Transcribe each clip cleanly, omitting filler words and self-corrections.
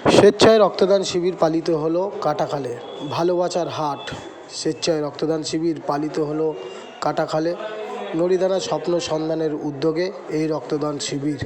স্বেচ্ছায় রক্তদান শিবির পালিত হলো কাটাখালে। ভালোবাসার হাট স্বেচ্ছায় রক্তদান শিবির পালিত হলো কাটাখালে। নড়িদানা স্বপ্ন সন্ধানের উদ্যোগে এই রক্তদান শিবির।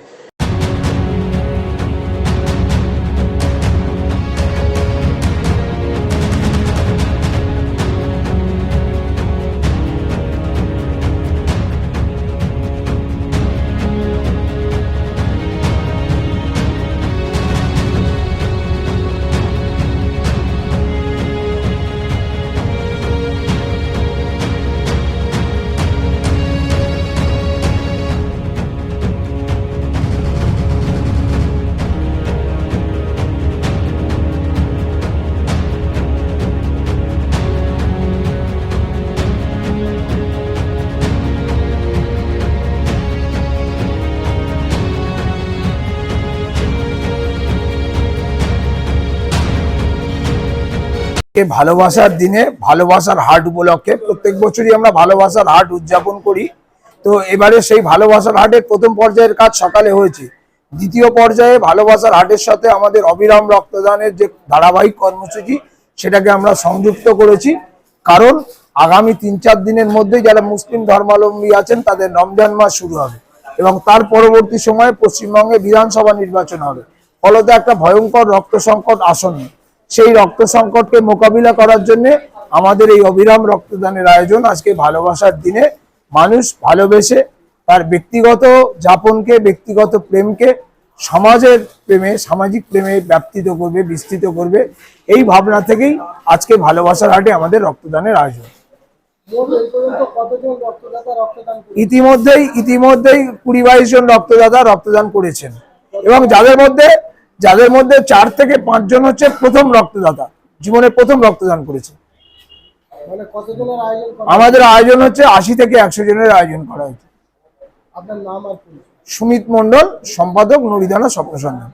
ভালোবাসার দিনে ভালোবাসার হাট উপলক্ষে প্রত্যেক বছরই আমরা ভালোবাসার হাট উদযাপন করি। তো এবারে সেই ভালোবাসার হাটের প্রথম পর্যায়ের কাজ সকালে হয়েছে। দ্বিতীয় পর্যায়ে ভালোবাসার হাটের সাথে আমাদের অবিরাম রক্তদানের যে ধারাবাহিক কর্মসূচি সেটাকে আমরা সংযুক্ত করেছি, কারণ আগামী 3-4 দিনের মধ্যে যারা মুসলিম ধর্মাবলম্বী আছেন তাদের রমজান মাস শুরু হবে এবং তার পরবর্তী সময়ে পশ্চিমবঙ্গে বিধানসভা নির্বাচন হবে। ফলত একটা ভয়ঙ্কর রক্ত সংকট আসন্ন। সেই রক্ত সংকটকে মোকাবিলা করার জন্য আমাদের এই অবিরাম রক্তদানের আয়োজন। আজকে ভালোবাসার দিনে মানুষ ভালোবেসে তার ব্যক্তিগত যাপনকে, ব্যক্তিগত প্রেমকে সমাজের প্রেমে, সামাজিক প্রেমে ব্যাপ্তিত করবে, বিস্তৃত করবে, এই ভাবনা থেকেই আজকে ভালোবাসার হাটে আমাদের রক্তদানের আয়োজন। ইতিমধ্যেই 20-22 জন রক্তদাতা রক্তদান করেছেন এবং যাদের মধ্যে 4 থেকে 5 জন হচ্ছে প্রথম রক্তদাতা, জীবনে প্রথম রক্তদান করেছে। আমাদের আয়োজন হচ্ছে 80 থেকে 100 জনের আয়োজন করা হয়েছে। আপনার নাম আর সুমিত মন্ডল, সম্পাদক, নড়িদানা স্বপ্ন সন্ধান।